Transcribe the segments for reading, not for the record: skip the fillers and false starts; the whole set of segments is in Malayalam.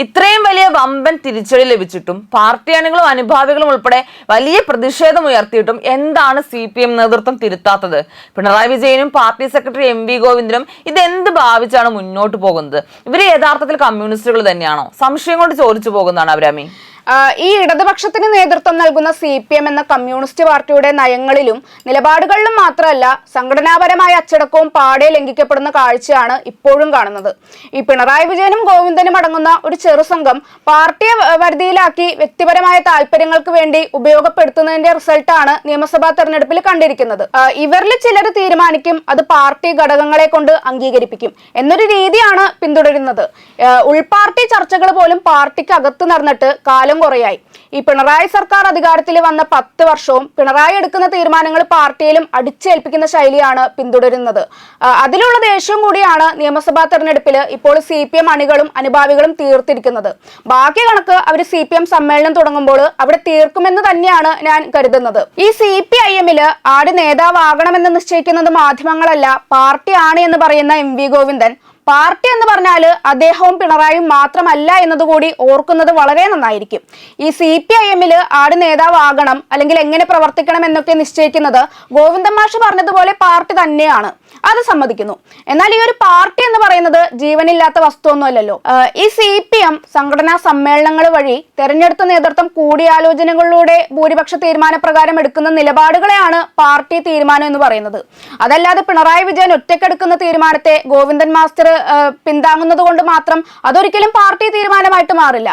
ഇത്രയും വലിയ വമ്പൻ തിരിച്ചടി ലഭിച്ചിട്ടും പാർട്ടി അണികളും അനുഭാവികളും ഉൾപ്പെടെ വലിയ പ്രതിഷേധം ഉയർത്തിയിട്ടും എന്താണ് CPM നേതൃത്വം തിരുത്താത്തത്? പിണറായി വിജയനും പാർട്ടി സെക്രട്ടറി MV ഗോവിന്ദനും ഇതെന്ത് ഭാവിച്ചാണ് മുന്നോട്ട് പോകുന്നത്? ഇവര് യഥാർത്ഥത്തിൽ കമ്മ്യൂണിസ്റ്റുകൾ തന്നെയാണോ? സംശയം കൊണ്ട് ചോദിച്ചു പോകുന്നതാണ് അഭിരാമി. ഈ ഇടതുപക്ഷത്തിന് നേതൃത്വം നൽകുന്ന CPM എന്ന കമ്മ്യൂണിസ്റ്റ് പാർട്ടിയുടെ നയങ്ങളിലും നിലപാടുകളിലും മാത്രമല്ല സംഘടനാപരമായ അച്ചടക്കവും പാടെ ലംഘിക്കപ്പെടുന്ന കാഴ്ചയാണ് ഇപ്പോഴും കാണുന്നത്. ഈ പിണറായി വിജയനും ഗോവിന്ദനും അടങ്ങുന്ന ഒരു ചെറുസംഘം പാർട്ടിയെ വരുതിയിലാക്കി വ്യക്തിപരമായ താല്പര്യങ്ങൾക്ക് വേണ്ടി ഉപയോഗപ്പെടുത്തുന്നതിന്റെ റിസൾട്ടാണ് നിയമസഭാ തെരഞ്ഞെടുപ്പിൽ കണ്ടിരിക്കുന്നത്. ഇവരിൽ ചിലർ തീരുമാനിക്കും, അത് പാർട്ടി ഘടകങ്ങളെ കൊണ്ട് അംഗീകരിപ്പിക്കും എന്നൊരു രീതിയാണ് പിന്തുടരുന്നത്. ഉൾപാർട്ടി ചർച്ചകൾ പോലും പാർട്ടിക്ക് അകത്ത് നടന്നിട്ട് കാലം കുറയായി. ഈ പിണറായി സർക്കാർ അധികാരത്തിൽ വന്ന 10 വർഷവും പിണറായി എടുക്കുന്ന തീരുമാനങ്ങൾ പാർട്ടിയിലും അടിച്ചേൽപ്പിക്കുന്ന ശൈലിയാണ് പിന്തുടരുന്നത്. അതിലുള്ള ദേഷ്യം കൂടിയാണ് നിയമസഭാ തെരഞ്ഞെടുപ്പിൽ ഇപ്പോൾ CPM അണികളും അനുഭാവികളും തീർത്തിരിക്കുന്നത്. ബാക്കി കണക്ക് അവർ CPM സമ്മേളനം തുടങ്ങുമ്പോൾ അവിടെ തീർക്കുമെന്ന് തന്നെയാണ് ഞാൻ കരുതുന്നത്. ഈ CPIM-ല് ആര് നേതാവാകണമെന്ന് നിശ്ചയിക്കുന്നത് മാധ്യമങ്ങളല്ല, പാർട്ടിയാണ് എന്ന് പറയുന്ന MV ഗോവിന്ദൻ പാർട്ടി എന്ന് പറഞ്ഞാൽ അദ്ദേഹവും പിണറായിയും മാത്രമല്ല എന്നതുകൂടി ഓർക്കുന്നത് വളരെ നന്നായിരിക്കും. ഈ CPIM-ല് ആര് നേതാവാകണം അല്ലെങ്കിൽ എങ്ങനെ പ്രവർത്തിക്കണം എന്നൊക്കെ നിശ്ചയിക്കുന്നത് ഗോവിന്ദൻ മാഷ് പറഞ്ഞതുപോലെ പാർട്ടി തന്നെയാണ്, അത് സമ്മതിക്കുന്നു. എന്നാൽ ഈ ഒരു പാർട്ടി എന്ന് പറയുന്നത് ജീവനില്ലാത്ത വസ്തുവൊന്നുമല്ലല്ലോ. ഈ CPM സംഘടനാ സമ്മേളനങ്ങൾ വഴി തെരഞ്ഞെടുത്ത നേതൃത്വം കൂടിയാലോചനകളിലൂടെ ഭൂരിപക്ഷ തീരുമാനപ്രകാരം എടുക്കുന്ന നിലപാടുകളെയാണ് പാർട്ടി തീരുമാനം എന്ന് പറയുന്നത്. അതല്ലാതെ പിണറായി വിജയൻ ഒറ്റക്കെടുക്കുന്ന തീരുമാനത്തെ ഗോവിന്ദൻ മാസ്റ്റർ പിന്താങ്ങുന്നത് കൊണ്ട് മാത്രം അതൊരിക്കലും പാർട്ടി തീരുമാനമായിട്ട് മാറില്ല.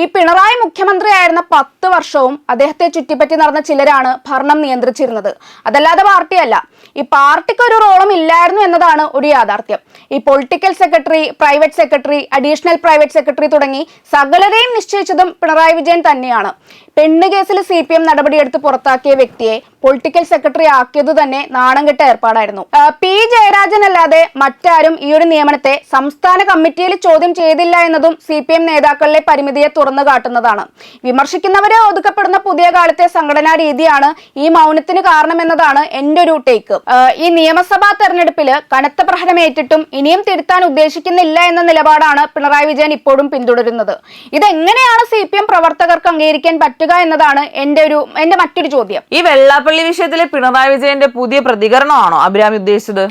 ഈ പിണറായി മുഖ്യമന്ത്രിയായിരുന്ന 10 വർഷവും അദ്ദേഹത്തെ ചുറ്റിപ്പറ്റി നടന്ന ചിലരാണ് ഭരണം നിയന്ത്രിച്ചിരുന്നത്, അതല്ലാതെ പാർട്ടിയല്ല. ഈ പാർട്ടിക്ക് ഒരു റോളും ഇല്ലായിരുന്നു എന്നതാണ് ഒരു യാഥാർത്ഥ്യം. ഈ political secretary, private secretary, additional private secretary തുടങ്ങി സകലരെയും നിശ്ചയിച്ചതും പിണറായി വിജയൻ തന്നെയാണ്. പെണ്ണ് കേസിൽ CPM നടപടിയെടുത്ത് പുറത്താക്കിയ വ്യക്തിയെ പൊളിറ്റിക്കൽ സെക്രട്ടറി ആക്കിയത് തന്നെ നാണം കെട്ട ഏർപ്പാടായിരുന്നു. P ജയരാജൻ അല്ലാതെ മറ്റാരും ഈ ഒരു നിയമനത്തെ സംസ്ഥാന കമ്മിറ്റിയിൽ ചോദ്യം ചെയ്തില്ല എന്നതും CPM നേതാക്കളിലെ പരിമിതിയെ തുറന്നു കാട്ടുന്നതാണ്. വിമർശിക്കുന്നവരെ ഒതുക്കപ്പെടുന്ന പുതിയ കാലത്തെ സംഘടനാ രീതിയാണ് ഈ മൗനത്തിന് കാരണമെന്നതാണ് എൻ്റെ ഒരു ടേക്ക്. ഈ നിയമസഭാ തെരഞ്ഞെടുപ്പില് കനത്ത പ്രഹരമേറ്റിട്ടും ഇനിയും തിരുത്താൻ ഉദ്ദേശിക്കുന്നില്ല എന്ന നിലപാടാണ് പിണറായി വിജയൻ ഇപ്പോഴും പിന്തുടരുന്നത്. ഇതെങ്ങനെയാണ് CPM പ്രവർത്തകർക്ക് അംഗീകരിക്കാൻ പറ്റുക എന്നതാണ് എന്റെ മറ്റൊരു ചോദ്യം. ഈ വെള്ളാപ്പള്ളി വിഷയത്തിലെ പിണറായി വിജയന്റെ പുതിയ പ്രതികരണമാണോ അഭിരാമി ഉദ്ദേശിച്ചത്?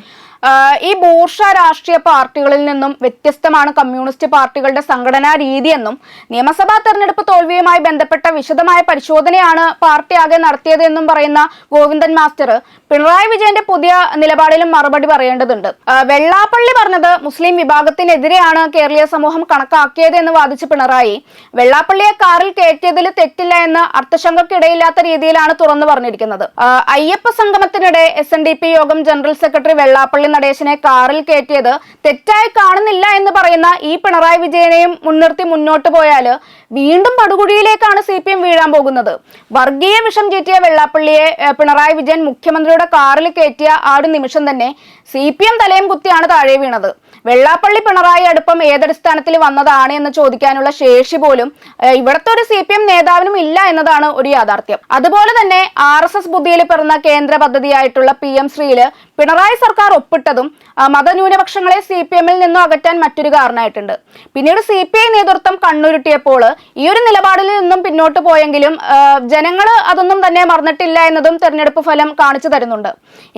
ഈ ബൂർഷ രാഷ്ട്രീയ പാർട്ടികളിൽ നിന്നും വ്യത്യസ്തമാണ് കമ്മ്യൂണിസ്റ്റ് പാർട്ടികളുടെ സംഘടനാ രീതിയെന്നും നിയമസഭാ തെരഞ്ഞെടുപ്പ് തോൽവിയുമായി ബന്ധപ്പെട്ട വിശദമായ പരിശോധനയാണ് പാർട്ടി ആകെ നടത്തിയതെന്നും പറയുന്ന ഗോവിന്ദൻ മാസ്റ്റർ പിണറായി വിജയന്റെ പുതിയ നിലപാടിലും മറുപടി പറയേണ്ടതുണ്ട്. വെള്ളാപ്പള്ളി പറഞ്ഞത് മുസ്ലിം വിഭാഗത്തിനെതിരെയാണ് കേരളീയ സമൂഹം കണക്കാക്കിയത് എന്ന് വാദിച്ച പിണറായി വെള്ളാപ്പള്ളിയെ കാറിൽ കയറ്റിയതിൽ തെറ്റില്ല എന്ന് അർത്ഥശങ്കക്കിടയില്ലാത്ത രീതിയിലാണ് തുറന്നു പറഞ്ഞിരിക്കുന്നത്. അയ്യപ്പ സംഗമത്തിനിടെ SNDP യോഗം ജനറൽ സെക്രട്ടറി വെള്ളാപ്പള്ളി നടേശനെ കാറിൽ കയറ്റിയത് തെറ്റായി കാണുന്നില്ല എന്ന് പറയുന്ന ഈ പിണറായി വിജയനെയും മുൻനിർത്തി മുന്നോട്ട് പോയാൽ വീണ്ടും പടുകുഴിയിലേക്കാണ് CPM വീഴാൻ പോകുന്നത്. വർഗീയ വിഷം ചീറ്റിയ വെള്ളാപ്പള്ളിയെ പിണറായി വിജയൻ മുഖ്യമന്ത്രിയുടെ കാറിൽ കയറ്റിയ ആ ഒരു നിമിഷം തന്നെ CPM തലയും കുത്തിയാണ് താഴെ വീണത്. വെള്ളാപ്പള്ളി പിണറായി അടുപ്പം ഏതടിസ്ഥാനത്തിൽ വന്നതാണ് എന്ന് ചോദിക്കാനുള്ള ശേഷി പോലും ഇവിടുത്തെ ഒരു CPM നേതാവിനും ഇല്ല എന്നതാണ് ഒരു യാഥാർത്ഥ്യം. അതുപോലെ തന്നെ RSS ബുദ്ധിയിൽ പിറന്ന കേന്ദ്ര പദ്ധതിയായിട്ടുള്ള PM ശ്രീയില് പിണറായി സർക്കാർ ഒപ്പിട്ടതും മതന്യൂനപക്ഷങ്ങളെ CPM-ൽ നിന്നും അകറ്റാൻ മറ്റൊരു കാരണമായിട്ടുണ്ട്. പിന്നീട് CPI നേതൃത്വം കണ്ണുരുട്ടിയപ്പോൾ ഈ ഒരു നിലപാടിൽ നിന്നും പിന്നോട്ട് പോയെങ്കിലും ജനങ്ങൾ അതൊന്നും തന്നെ മറന്നിട്ടില്ല എന്നതും തെരഞ്ഞെടുപ്പ് ഫലം കാണിച്ചു തരുന്നുണ്ട്.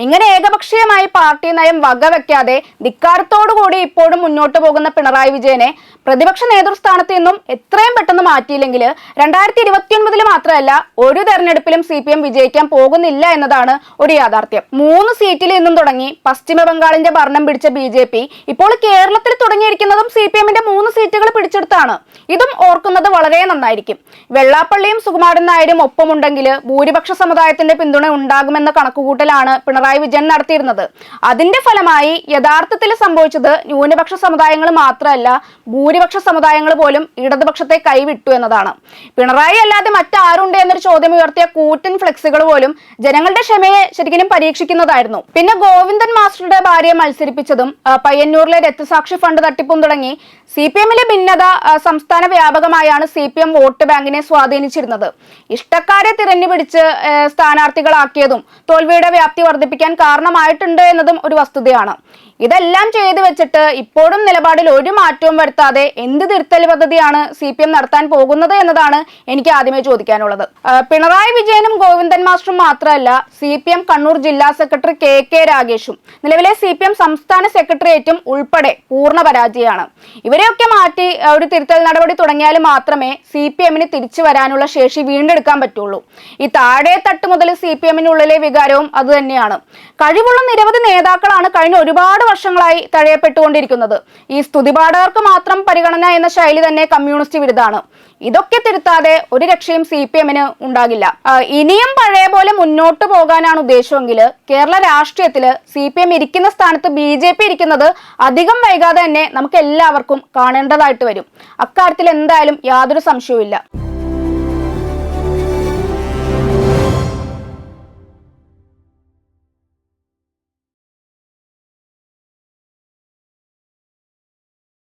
ഇങ്ങനെ ഏകപക്ഷീയമായി പാർട്ടി നയം വകവെക്കാതെ ധിക്കാരത്തോടുകൂടി ഇപ്പോഴും മുന്നോട്ട് പോകുന്ന പിണറായി വിജയനെ പ്രതിപക്ഷ നേതൃസ്ഥാനത്ത് നിന്നും എത്രയും പെട്ടെന്ന് മാറ്റിയില്ലെങ്കിൽ 2029 മാത്രമല്ല ഒരു തെരഞ്ഞെടുപ്പിലും CPM വിജയിക്കാൻ പോകുന്നില്ല എന്നതാണ് ഒരു യാഥാർത്ഥ്യം. 3 സീറ്റിൽ നിന്നും തുടങ്ങി പശ്ചിമ ബംഗാളിന്റെ ഭരണം പിടിച്ച BJP ഇപ്പോൾ കേരളത്തിൽ തുടങ്ങിയിരിക്കുന്നതും CPM-ന്റെ 3 സീറ്റുകൾ പിടിച്ചെടുത്താണ്. ഇതും ഓർക്കുന്നത് വളരെ നന്നായിരിക്കും. വെള്ളാപ്പള്ളിയും സുകുമാരൻ നായരും ഒപ്പമുണ്ടെങ്കിൽ ഭൂരിപക്ഷ സമുദായത്തിന്റെ പിന്തുണ ഉണ്ടാകുമെന്ന കണക്കുകൂട്ടലാണ് പിണറായി വിജയൻ നടത്തിയിരുന്നത്. അതിന്റെ ഫലമായി യഥാർത്ഥത്തിൽ സംഭവിച്ചത് ന്യൂനപക്ഷ സമുദായങ്ങൾ മാത്രമല്ല ഭൂരിപക്ഷ സമുദായങ്ങൾ പോലും ഇടതുപക്ഷത്തെ കൈവിട്ടു എന്നതാണ്. പിണറായി അല്ലാതെ മറ്റാരുണ്ട് എന്നൊരു ചോദ്യം ഉയർത്തിയ കൂറ്റൻ ഫ്ലെക്സുകൾ പോലും ജനങ്ങളുടെ ക്ഷമയെ ശരിക്കും പരീക്ഷിക്കുന്നതായിരുന്നു. പിന്നെ ഗോവിന്ദൻ മാസ്റ്ററുടെ ഭാര്യയെ മത്സരിപ്പിച്ചതും പയ്യന്നൂരിലെ രക്തസാക്ഷി ഫണ്ട് തട്ടിപ്പും തുടങ്ങി CPM-ലെ ഭിന്നത സംസ്ഥാന വ്യാപകമായാണ് CPM വോട്ട് ബാങ്കിനെ സ്വാധീനിച്ചിരുന്നത്. ഇഷ്ടക്കാരെ തിരഞ്ഞുപിടിച്ച് സ്ഥാനാർത്ഥികളാക്കിയതും തോൽവിയുടെ വ്യാപ്തി വർദ്ധിപ്പിക്കാൻ കാരണമായിട്ടുണ്ട് എന്നതും ഒരു വസ്തുതയാണ്. ഇതെല്ലാം ചെയ്തു വെച്ചിട്ട് ഇപ്പോഴും നിലപാടിൽ ഒരു മാറ്റവും വരുത്താതെ എന്ത് തിരുത്തൽ പദ്ധതിയാണ് CPM നടത്താൻ പോകുന്നത് എന്നതാണ് എനിക്ക് ആദ്യമേ ചോദിക്കാനുള്ളത്. പിണറായി വിജയനും ഗോവിന്ദൻ മാസ്റ്ററും മാത്രമല്ല, CPM കണ്ണൂർ ജില്ലാ സെക്രട്ടറി KK രാഗേഷും നിലവിലെ CPM സംസ്ഥാന സെക്രട്ടേറിയറ്റും ഉൾപ്പെടെ പൂർണ്ണ പരാജയമാണ്. ഇവരെയൊക്കെ മാറ്റി ഒരു തിരുത്തൽ നടപടി തുടങ്ങിയാൽ മാത്രമേ CPMന് തിരിച്ചു വരാനുള്ള ശേഷി വീണ്ടെടുക്കാൻ പറ്റുള്ളൂ. ഈ താഴെ തട്ട് മുതൽ CPMനുള്ളിലെ വികാരവും അത് തന്നെയാണ്. കഴിവുള്ള നിരവധി നേതാക്കളാണ് കഴിഞ്ഞ ഒരുപാട് വർഷങ്ങളായി തഴയപ്പെട്ടുകൊണ്ടിരിക്കുന്നത്. ഈ സ്തുതിപാഠകർക്ക് മാത്രം പരിഗണന എന്ന ശൈലി തന്നെ കമ്മ്യൂണിസ്റ്റ് വിരുദ്ധാണ്. ഇതൊക്കെ തിരുത്താതെ ഒരു രക്ഷയും CPMന് ഉണ്ടാകില്ല. ഇനിയും പഴയ പോലെ മുന്നോട്ട് പോകാനാണ് ഉദ്ദേശമെങ്കിൽ കേരള രാഷ്ട്രീയത്തില് CPM ഇരിക്കുന്ന സ്ഥാനത്ത് BJP ഇരിക്കുന്നത് അധികം വൈകാതെ തന്നെ നമുക്ക് എല്ലാവർക്കും കാണേണ്ടതായിട്ട് വരും. അക്കാര്യത്തിൽ എന്തായാലും യാതൊരു സംശയവും ഇല്ല.